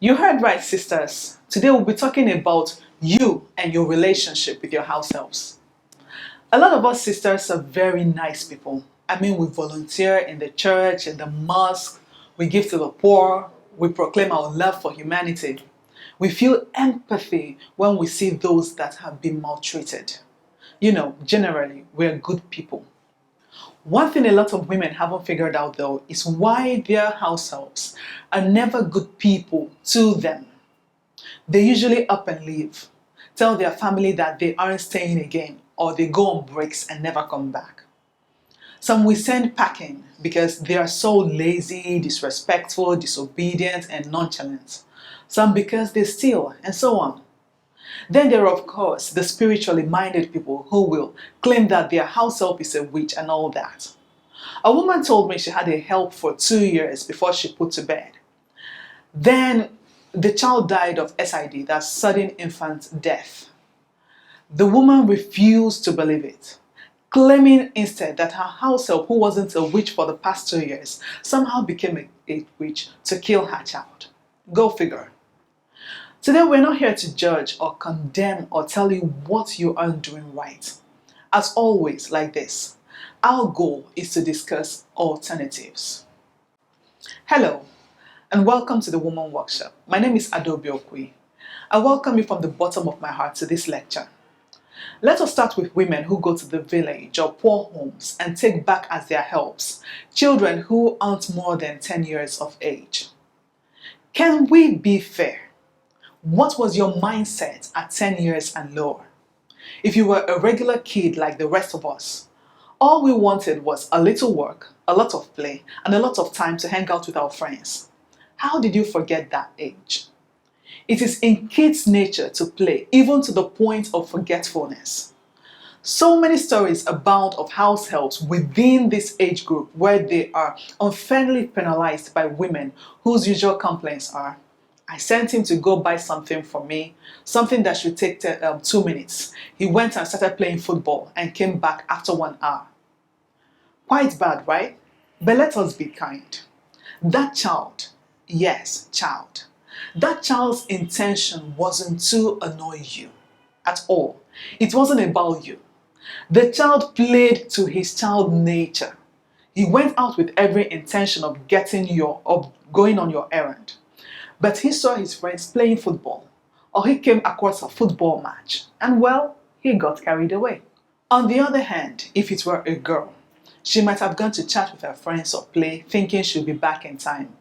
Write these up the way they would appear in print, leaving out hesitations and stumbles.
You heard right, sisters. Today we'll be talking about you and your relationship with your house helps. A lot of us sisters are very nice people. I mean, we volunteer in the church, in the mosque, we give to the poor, we proclaim our love for humanity. We feel empathy when we see those that have been maltreated. Generally, we're good people. One thing a lot of women haven't figured out though is why their house helps are never good people to them. They usually up and leave, tell their family that they aren't staying again, or they go on breaks and never come back. Some we send packing because they are so lazy, disrespectful, disobedient, and nonchalant. Some because they steal, and so on. Then there are, of course, the spiritually minded people who will claim that their house help is a witch and all that. A woman told me she had a help for 2 years before she put to bed. Then the child died of SID, that's sudden infant death. The woman refused to believe it, claiming instead that her house help, who wasn't a witch for the past 2 years, somehow became a witch to kill her child. Go figure. Today we're not here to judge or condemn or tell you what you aren't doing right. As always, like this, our goal is to discuss alternatives. Hello, and welcome to the Woman Workshop. My name is Adobe Okwi. I welcome you from the bottom of my heart to this lecture. Let us start with women who go to the village or poor homes and take back as their helps children who aren't more than 10 years of age. Can we be fair? What was your mindset at 10 years and lower? If you were a regular kid like the rest of us, all we wanted was a little work, a lot of play, and a lot of time to hang out with our friends. How did you forget that age? It is in kids' nature to play, even to the point of forgetfulness. So many stories abound of house helps within this age group where they are unfairly penalized by women whose usual complaints are, I sent him to go buy something for me, something that should take 2 minutes. He went and started playing football and came back after 1 hour. Quite bad, right? But let us be kind. That child, yes, child, that child's intention wasn't to annoy you at all. It wasn't about you. The child played to his child nature. He went out with every intention of going on your errand. But he saw his friends playing football, or he came across a football match, and well, he got carried away. On the other hand, if it were a girl, she might have gone to chat with her friends or play, thinking she'll be back in time.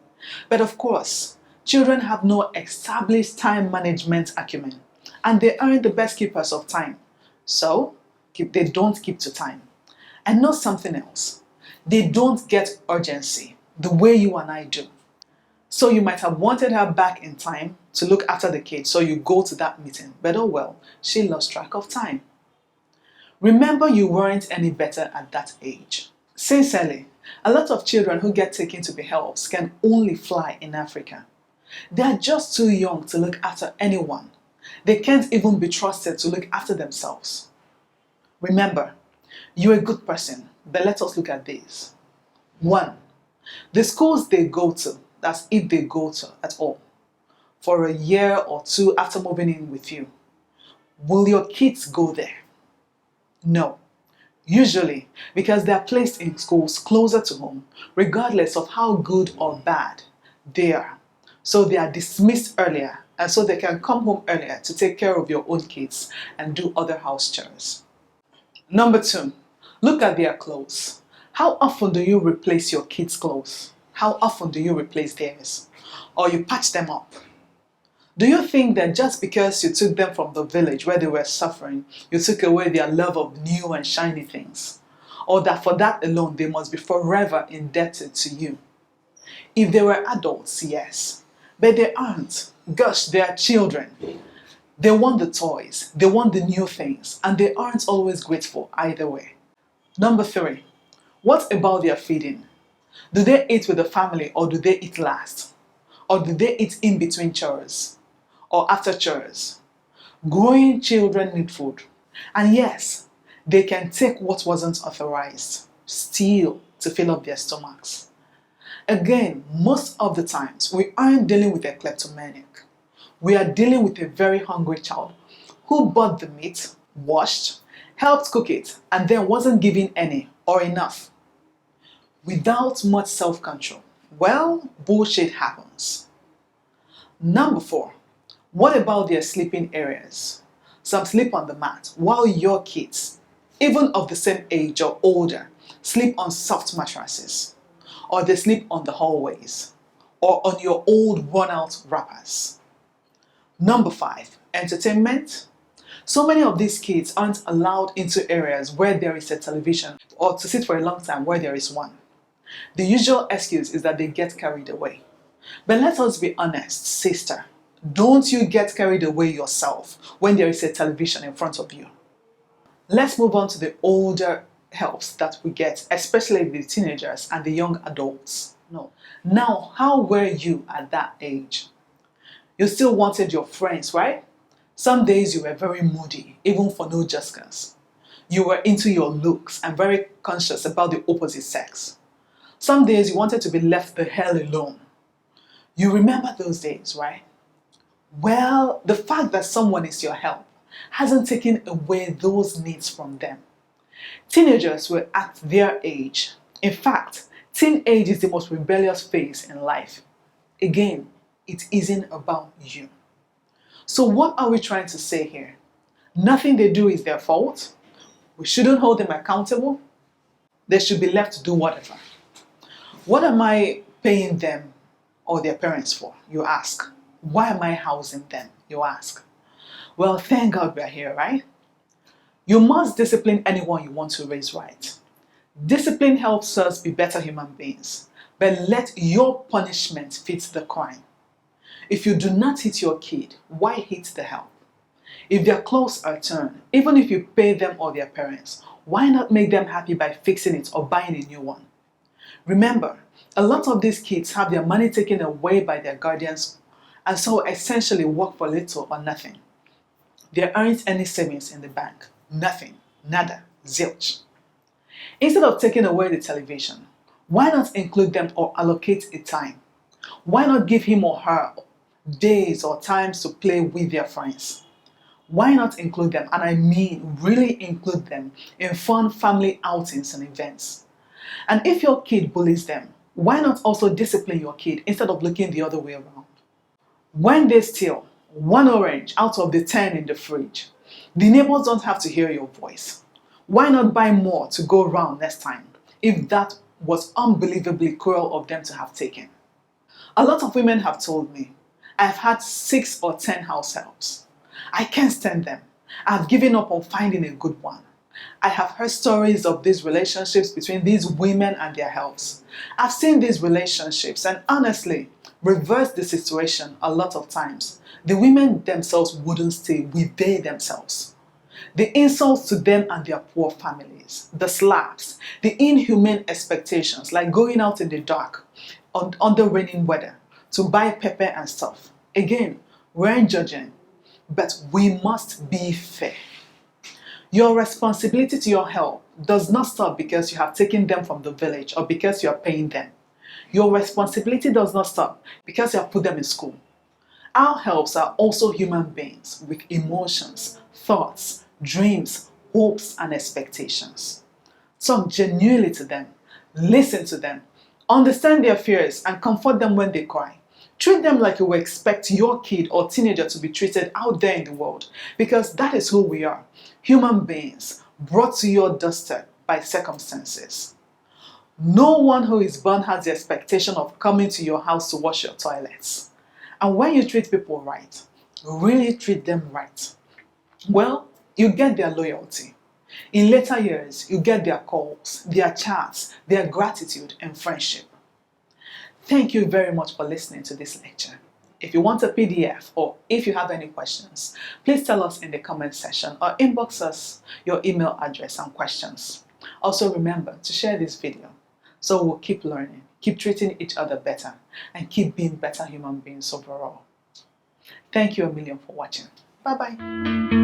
But of course, children have no established time management acumen, and they aren't the best keepers of time. So, they don't keep to time. And not something else. They don't get urgency, the way you and I do. So you might have wanted her back in time to look after the kids, so you go to that meeting. But oh well, she lost track of time. Remember, you weren't any better at that age. Sincerely, a lot of children who get taken to be helps can only fly in Africa. They are just too young to look after anyone. They can't even be trusted to look after themselves. Remember, you're a good person, but let us look at these. 1. The schools they go to, that's if they go to at all, for a year or 2 after moving in with you. Will your kids go there? No. Usually, because they are placed in schools closer to home, regardless of how good or bad they are. So they are dismissed earlier, and so they can come home earlier to take care of your own kids and do other house chores. Number 2, look at their clothes. How often do you replace your kids' clothes? How often do you replace theirs? Or you patch them up? Do you think that just because you took them from the village where they were suffering, you took away their love of new and shiny things? Or that for that alone they must be forever indebted to you? If they were adults, yes. But they aren't. Gosh, they are children. They want the toys, they want the new things, and they aren't always grateful either way. Number 3, what about their feeding? Do they eat with the family, or do they eat last? Or do they eat in between chores? Or after chores? Growing children need food. And yes, they can take what wasn't authorized, steal to fill up their stomachs. Again, most of the times, we aren't dealing with a kleptomaniac. We are dealing with a very hungry child who bought the meat, washed, helped cook it, and then wasn't given any or enough. Without much self-control, well, bullshit happens. Number 4, what about their sleeping areas? Some sleep on the mat, while your kids, even of the same age or older, sleep on soft mattresses, or they sleep on the hallways, or on your old worn-out wrappers. Number 5, entertainment. So many of these kids aren't allowed into areas where there is a television or to sit for a long time where there is one. The usual excuse is that they get carried away. But let us be honest, sister. Don't you get carried away yourself when there is a television in front of you. Let's move on to the older helps that we get, especially the teenagers and the young adults. No. Now, how were you at that age? You still wanted your friends, right? Some days you were very moody, even for no just cause. You were into your looks and very conscious about the opposite sex. Some days you wanted to be left the hell alone. You remember those days, right? Well, the fact that someone is your help hasn't taken away those needs from them. Teenagers were at their age. In fact, teenage is the most rebellious phase in life. Again, it isn't about you. So what are we trying to say here? Nothing they do is their fault. We shouldn't hold them accountable. They should be left to do whatever. What am I paying them or their parents for, you ask? Why am I housing them, you ask? Well, thank God we're here, right? You must discipline anyone you want to raise right. Discipline helps us be better human beings, but let your punishment fit the crime. If you do not hit your kid, why hit the help? If their clothes are torn, even if you pay them or their parents, why not make them happy by fixing it or buying a new one? Remember, a lot of these kids have their money taken away by their guardians and so essentially work for little or nothing. There aren't any savings in the bank. Nothing. Nada. Zilch. Instead of taking away the television, why not include them or allocate a time? Why not give him or her days or times to play with their friends? Why not include them, and I mean really include them, in fun family outings and events? And if your kid bullies them, why not also discipline your kid instead of looking the other way around? When they steal 1 orange out of the 10 in the fridge, the neighbors don't have to hear your voice. Why not buy more to go round next time if that was unbelievably cruel of them to have taken? A lot of women have told me, I've had 6 or 10 house helps. I can't stand them. I've given up on finding a good one. I have heard stories of these relationships between these women and their helps. I've seen these relationships and honestly reverse the situation a lot of times. The women themselves wouldn't stay with they themselves. The insults to them and their poor families, the slaps, the inhumane expectations like going out in the dark under raining weather to buy pepper and stuff. Again, we aren't judging, but we must be fair. Your responsibility to your help does not stop because you have taken them from the village or because you are paying them. Your responsibility does not stop because you have put them in school. Our helps are also human beings with emotions, thoughts, dreams, hopes, and expectations. Talk genuinely to them, listen to them, understand their fears, and comfort them when they cry. Treat them like you would expect your kid or teenager to be treated out there in the world, because that is who we are, human beings brought to your doorstep by circumstances. No one who is born has the expectation of coming to your house to wash your toilets. And when you treat people right, really treat them right, well, you get their loyalty. In later years, you get their calls, their chats, their gratitude and friendship. Thank you very much for listening to this lecture. If you want a PDF or if you have any questions, please tell us in the comment section or inbox us your email address and questions. Also remember to share this video so we'll keep learning, keep treating each other better, and keep being better human beings overall. Thank you a million for watching. Bye-bye.